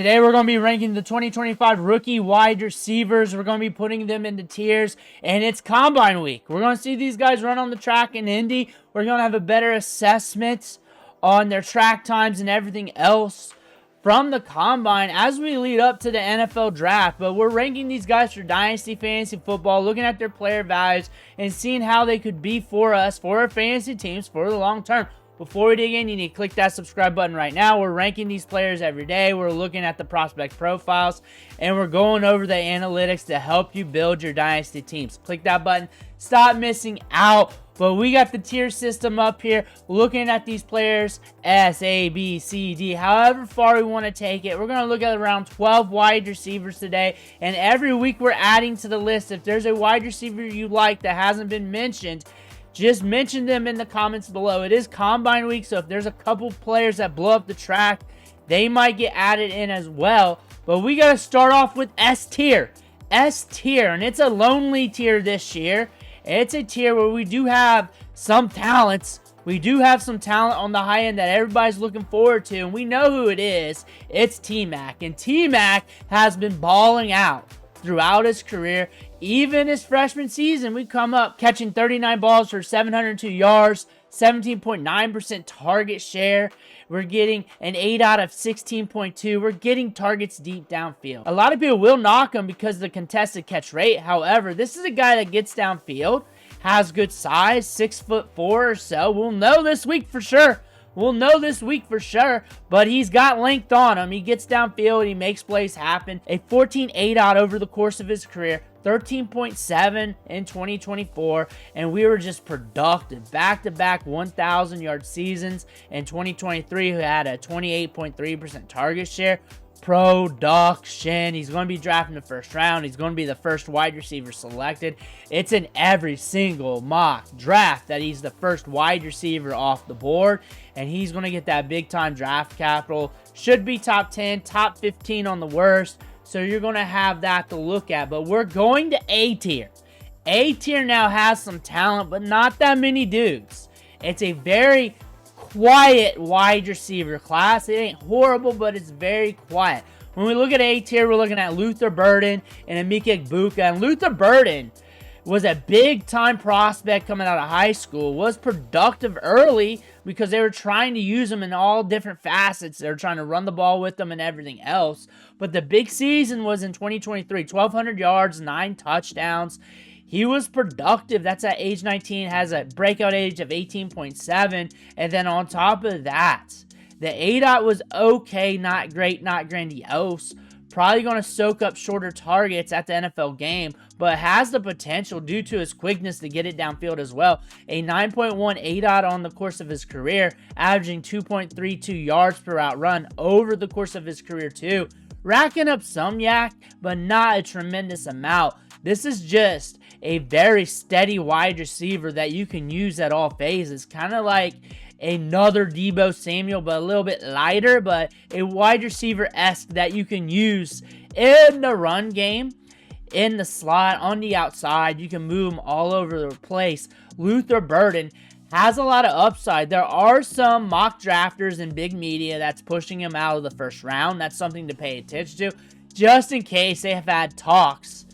Today we're going to be ranking the 2025 rookie wide receivers. We're going to be putting them into tiers, and it's Combine Week. We're going to see these guys run on the track in Indy. We're going to have a better assessment on their track times and everything else from the Combine as we lead up to the NFL Draft. But we're ranking these guys for Dynasty Fantasy Football, looking at their player values and seeing how they could be for us, for our fantasy teams, for the long term. Before we dig in, you need to click that subscribe button right now. We're ranking these players every day. We're looking at the prospect profiles, and we're going over the analytics to help you build your dynasty teams. Click that button. Stop missing out. But we got the tier system up here, looking at these players, S, A, B, C, D, however far we want to take it. We're going to look at around 12 wide receivers today, and every week we're adding to the list. If there's a wide receiver you like that hasn't been mentioned, just mention them in the comments below. It is Combine Week, so if there's a couple players that blow up the track, they might get added in as well. But we got to start off with S tier. S tier, and it's a lonely tier this year. It's a tier where we do have some talents. We do have some talent on the high end that everybody's looking forward to, and we know who it is. It's T-Mac, and T-Mac has been balling out throughout his career. Even his freshman season, we come up catching 39 balls for 702 yards, 17.9% target share. We're getting an 8 out of 16.2. We're getting targets deep downfield. A lot of people will knock him because of the contested catch rate. However, this is a guy that gets downfield, has good size, 6'4" or so. We'll know this week for sure. But he's got length on him. He gets downfield. He makes plays happen. A 14.8 out over the course of his career. 13.7 in 2024, and we were just productive. Back-to-back 1,000-yard seasons in 2023, who had a 28.3% target share. Production. He's going to be drafted in the first round. He's going to be the first wide receiver selected. It's in every single mock draft that he's the first wide receiver off the board, and he's going to get that big-time draft capital. Should be top 10, top 15 on the worst. So you're going to have that to look at. But we're going to A tier. A tier now has some talent, but not that many dudes. It's a very quiet wide receiver class. It ain't horrible, but it's very quiet. When we look at A tier, we're looking at Luther Burden and Emeka Egbuka. And Luther Burden was a big-time prospect coming out of high school, was productive early because they were trying to use him in all different facets. They were trying to run the ball with them and everything else. But the big season was in 2023, 1,200 yards, 9 touchdowns. He was productive. That's at age 19, has a breakout age of 18.7. And then on top of that, the ADOT was okay, not great, not grandiose. Probably going to soak up shorter targets at the NFL game, but has the potential due to his quickness to get it downfield as well. A 9.1 ADOT on the course of his career, averaging 2.32 yards per route run over the course of his career too. Racking up some yak, but not a tremendous amount. This is just a very steady wide receiver that you can use at all phases. Kind of like another Deebo Samuel, but a little bit lighter, but a wide receiver-esque that you can use in the run game, in the slot, on the outside. You can move him all over the place. Luther Burden has a lot of upside. There are some mock drafters and big media that's pushing him out of the first round. That's something to pay attention to, just in case they have had talks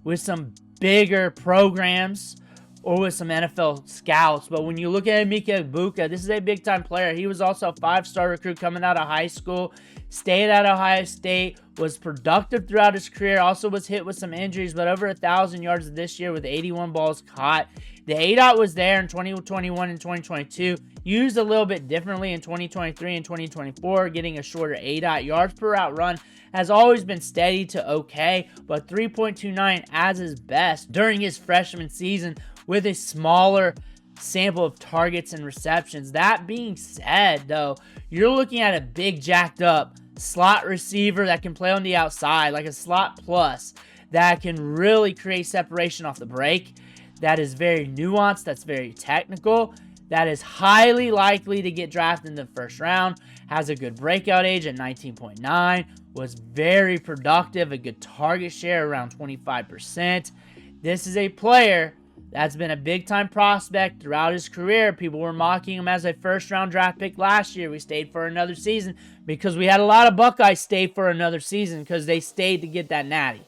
with some bigger programs or with some NFL scouts. But when you look at Emeka Egbuka, this is a big-time player. He was also a 5-star recruit coming out of high school, stayed at Ohio State, was productive throughout his career, also was hit with some injuries, but over 1,000 yards this year with 81 balls caught. The ADOT was there in 2021 and 2022, used a little bit differently in 2023 and 2024, getting a shorter ADOT. Yards per route run has always been steady to okay, but 3.29 as his best during his freshman season with a smaller sample of targets and receptions. That being said, though, you're looking at a big jacked up slot receiver that can play on the outside, like a slot plus, that can really create separation off the break. That is very nuanced, that's very technical, that is highly likely to get drafted in the first round, has a good breakout age at 19.9, was very productive, a good target share around 25%. This is a player That's been a big-time prospect throughout his career. People were mocking him as a first-round draft pick last year. We stayed for another season because we had a lot of Buckeyes stay for another season because they stayed to get that natty.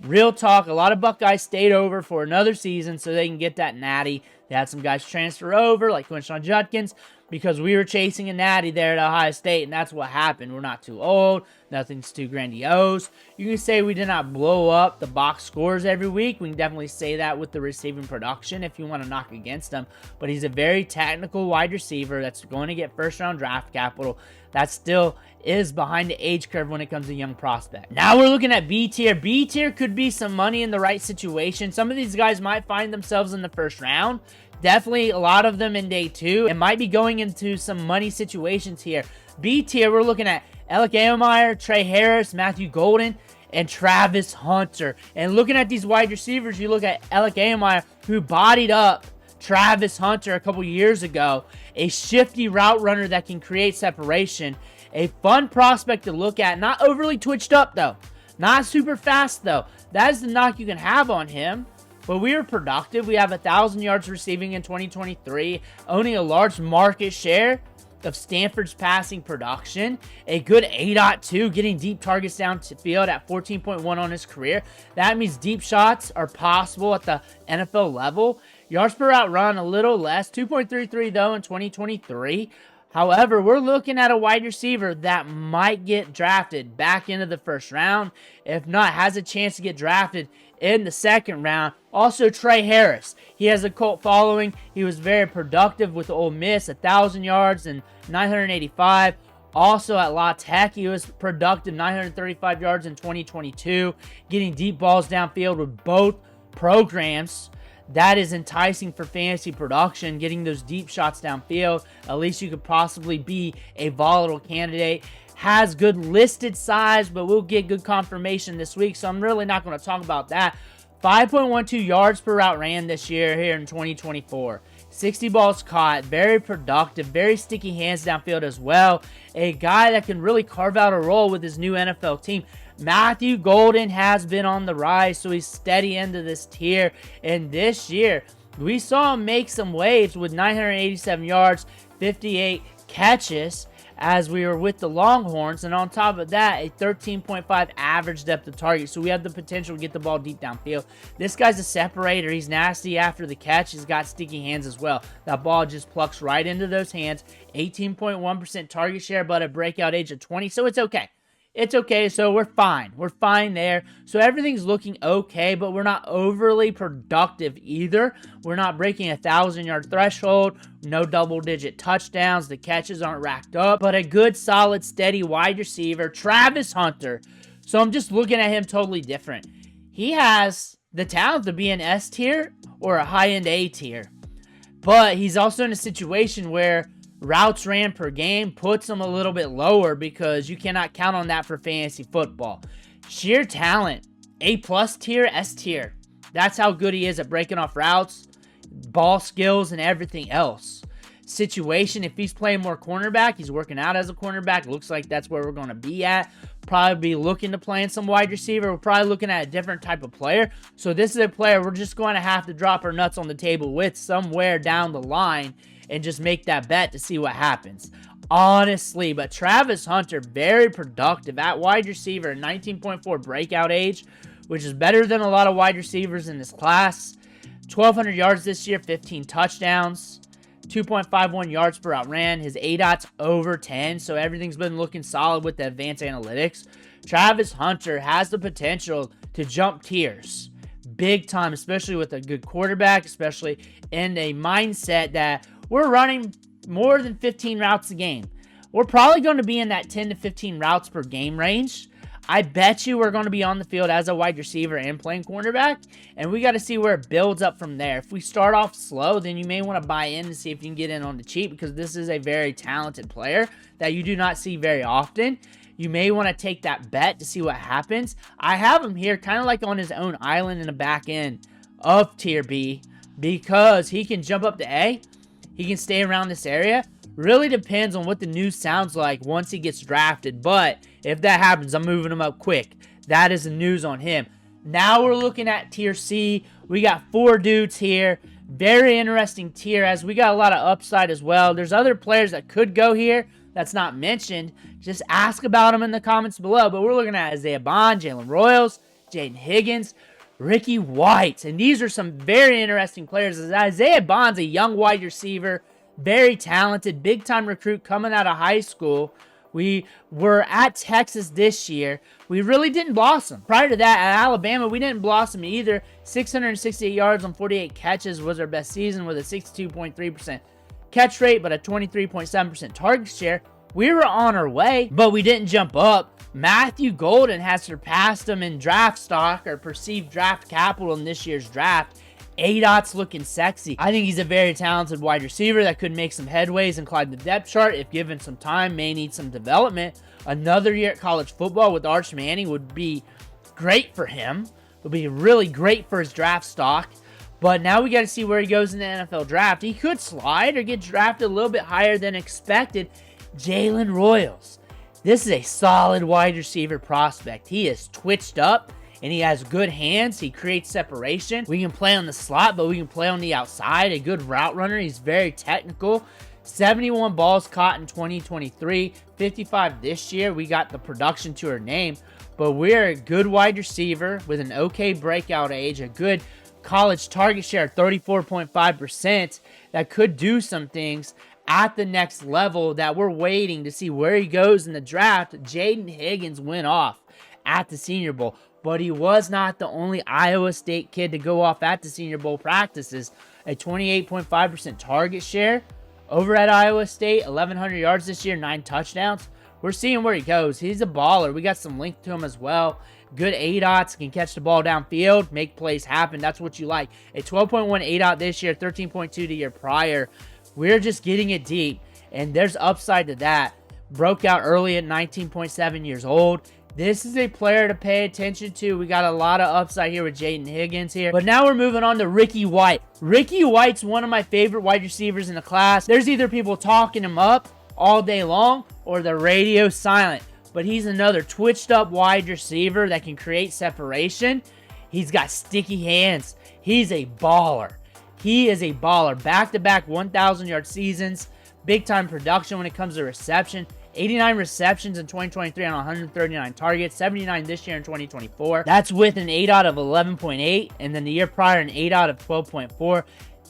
Real talk, a lot of Buckeyes stayed over for another season so they can get that natty. They had some guys transfer over, like Quinshon Judkins, because we were chasing a natty there at Ohio State, and that's what happened. We're not too old. Nothing's too grandiose. You can say we did not blow up the box scores every week. We can definitely say that with the receiving production if you want to knock against him. But he's a very technical wide receiver that's going to get first-round draft capital. That still is behind the age curve when it comes to young prospect. Now we're looking at B tier. B tier could be some money in the right situation. Some of these guys might find themselves in the first round. Definitely a lot of them in day 2. It might be going into some money situations here. B tier, we're looking at Emeka Egbuka, Trey Harris, Matthew Golden, and Travis Hunter. And looking at these wide receivers, you look at Emeka Egbuka, who bodied up Travis Hunter a couple years ago. A shifty route runner that can create separation. A fun prospect to look at. Not overly twitched up, though. Not super fast, though. That is the knock you can have on him. But we were productive. We have 1,000 yards receiving in 2023, owning a large market share of Stanford's passing production. A good 8.2, getting deep targets down to field at 14.1 on his career. That means deep shots are possible at the NFL level. Yards per route run, a little less, 2.33 though in 2023. However, we're looking at a wide receiver that might get drafted back into the first round. If not, has a chance to get drafted in the second round. Also, Trey Harris. He has a cult following. He was very productive with Ole Miss, 1,000 yards and 985. Also at La Tech, he was productive, 935 yards in 2022, getting deep balls downfield with both programs. That is enticing for fantasy production, getting those deep shots downfield. At least you could possibly be a volatile candidate. Has good listed size, but we'll get good confirmation this week, so I'm really not going to talk about that. 5.12 yards per route ran this year here in 2024. 60 balls caught, very productive, very sticky hands downfield as well. A guy that can really carve out a role with his new NFL team. Matthew Golden has been on the rise, so he's steady into this tier. And this year, we saw him make some waves with 987 yards, 58 catches as we were with the Longhorns. And on top of that, a 13.5 average depth of target. So we have the potential to get the ball deep downfield. This guy's a separator. He's nasty after the catch. He's got sticky hands as well. That ball just plucks right into those hands. 18.1% target share, but a breakout age of 20. So it's okay. It's okay, so we're fine. We're fine there. So everything's looking okay, but we're not overly productive either. We're not breaking 1,000-yard threshold. No double-digit touchdowns. The catches aren't racked up. But a good, solid, steady wide receiver, Travis Hunter. So I'm just looking at him totally different. He has the talent to be an S tier or a high-end A tier. But he's also in a situation where routes ran per game puts him a little bit lower because you cannot count on that for fantasy football. Sheer talent, A+ tier, S tier. That's how good he is at breaking off routes, ball skills, and everything else. Situation, if he's playing more cornerback, he's working out as a cornerback. Looks like that's where we're going to be at. Probably be looking to play in some wide receiver. We're probably looking at a different type of player. So this is a player we're just going to have to drop our nuts on the table with somewhere down the line and just make that bet to see what happens. Honestly, but Travis Hunter, very productive at wide receiver, 19.4 breakout age, which is better than a lot of wide receivers in this class. 1,200 yards this year, 15 touchdowns, 2.51 yards per route ran. His ADOT's over 10, so everything's been looking solid with the advanced analytics. Travis Hunter has the potential to jump tiers big time, especially with a good quarterback, especially in a mindset that we're running more than 15 routes a game. We're probably going to be in that 10 to 15 routes per game range. I bet you we're going to be on the field as a wide receiver and playing cornerback, and we got to see where it builds up from there. If we start off slow, then you may want to buy in to see if you can get in on the cheap, because this is a very talented player that you do not see very often. You may want to take that bet to see what happens. I have him here kind of like on his own island in the back end of Tier B, because he can jump up to A. He can stay around this area. Really depends on what the news sounds like once he gets drafted. But if that happens, I'm moving him up quick. That is the news on him. Now we're looking at Tier C We got 4 dudes here. Very interesting tier, as we got a lot of upside as well. There's other players that could go here that's not mentioned. Just ask about them in the comments below. But we're looking at Isaiah Bond, Jalen Royals, Jaden Higgins, Ricky White. And these are some very interesting players. Isaiah Bond's a young wide receiver, very talented, big-time recruit coming out of high school. We were at Texas this year. We really didn't blossom. Prior to that, at Alabama, we didn't blossom either. 668 yards on 48 catches was our best season with a 62.3% catch rate, but a 23.7% target share. We were on our way, but we didn't jump up. Matthew Golden has surpassed him in draft stock or perceived draft capital in this year's draft. A-Dot's looking sexy. I think he's a very talented wide receiver that could make some headways and climb the depth chart if given some time, may need some development. Another year at college football with Arch Manning would be great for him. It would be really great for his draft stock. But now we got to see where he goes in the NFL draft. He could slide or get drafted a little bit higher than expected. Jalen Royals. This is a solid wide receiver prospect. He is twitched up and he has good hands. He creates separation. We can play on the slot, but we can play on the outside. A good route runner. He's very technical. 71 balls caught in 2023, 55 this year. We got the production to our name, but we're a good wide receiver with an okay breakout age, a good college target share, 34.5%, that could do some things at the next level that we're waiting to see where he goes in the draft. Jaden Higgins went off at the Senior Bowl, but he was not the only Iowa State kid to go off at the Senior Bowl practices. A 28.5% target share over at Iowa State, 1,100 yards this year, 9 touchdowns. We're seeing where he goes. He's a baller. We got some length to him as well. Good A-Dots, can catch the ball downfield, make plays happen. That's what you like. A 12.1 A-Dot this year, 13.2 the year prior. We're just getting it deep, and there's upside to that. Broke out early at 19.7 years old. This is a player to pay attention to. We got a lot of upside here with Jaden Higgins here. But now we're moving on to Ricky White. Ricky White's one of my favorite wide receivers in the class. There's either people talking him up all day long or the radio silent. But he's another twitched up wide receiver that can create separation. He's got sticky hands. He's a baller. He is a baller. Back-to-back 1,000-yard seasons. Big-time production when it comes to reception. 89 receptions in 2023 on 139 targets, 79 this year in 2024. That's with an A-Dot of 11.8, and then the year prior an A-Dot of 12.4.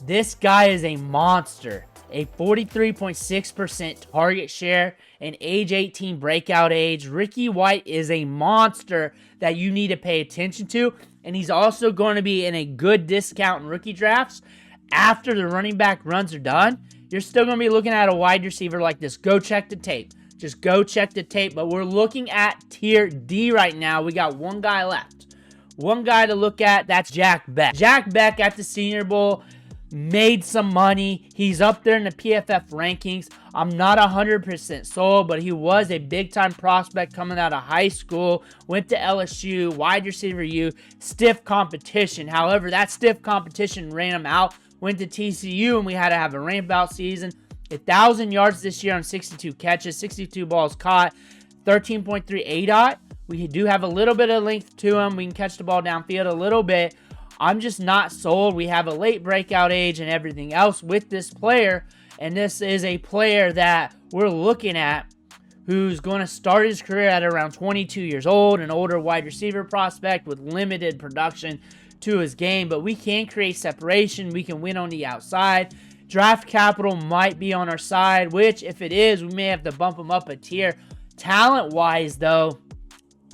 This guy is a monster. A 43.6% target share, an age 18 breakout age. Ricky White is a monster that you need to pay attention to, and he's also going to be in a good discount in rookie drafts. After the running back runs are done, you're still going to be looking at a wide receiver like this. Go check the tape. Just go check the tape. But we're looking at tier D right now. We got one guy left. One guy to look at. That's Jack Beck. Jack Beck at the Senior Bowl made some money. He's up there in the PFF rankings. I'm not 100% sold, but he was a big-time prospect coming out of high school. Went to LSU, wide receiver U, stiff competition. However, that stiff competition ran him out. Went to TCU, and we had to have a ramp-out season. 1,000 yards this year on 62 catches, 62 balls caught, 13.3 A-Dot. We do have a little bit of length to him. We can catch the ball downfield a little bit. I'm just not sold. We have a late breakout age and everything else with this player, and this is a player that we're looking at who's going to start his career at around 22 years old, an older wide receiver prospect with limited production to his game, but we can create separation. We can win on the outside. Draft capital might be on our side, which if it is, we may have to bump him up a tier. Talent-wise, though,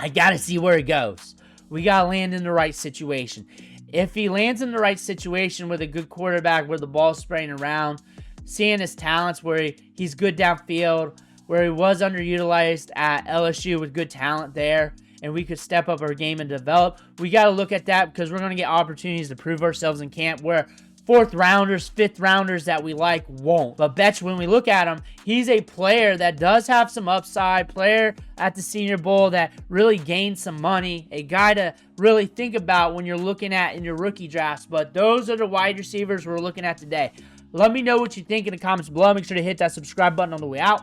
I got to see where he goes. We got to land in the right situation. If he lands in the right situation with a good quarterback where the ball's spraying around, seeing his talents where he's good downfield, where he was underutilized at LSU with good talent there, and we could step up our game and develop, we got to look at that because we're going to get opportunities to prove ourselves in camp where 4th rounders, 5th rounders that we like won't. But Betch, when we look at him, he's a player that does have some upside, player at the Senior Bowl that really gained some money, a guy to really think about when you're looking at in your rookie drafts. But those are the wide receivers we're looking at today. Let me know what you think in the comments below. Make sure to hit that subscribe button on the way out.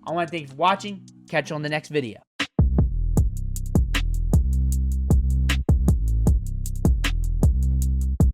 I want to thank you for watching. Catch you on the next video.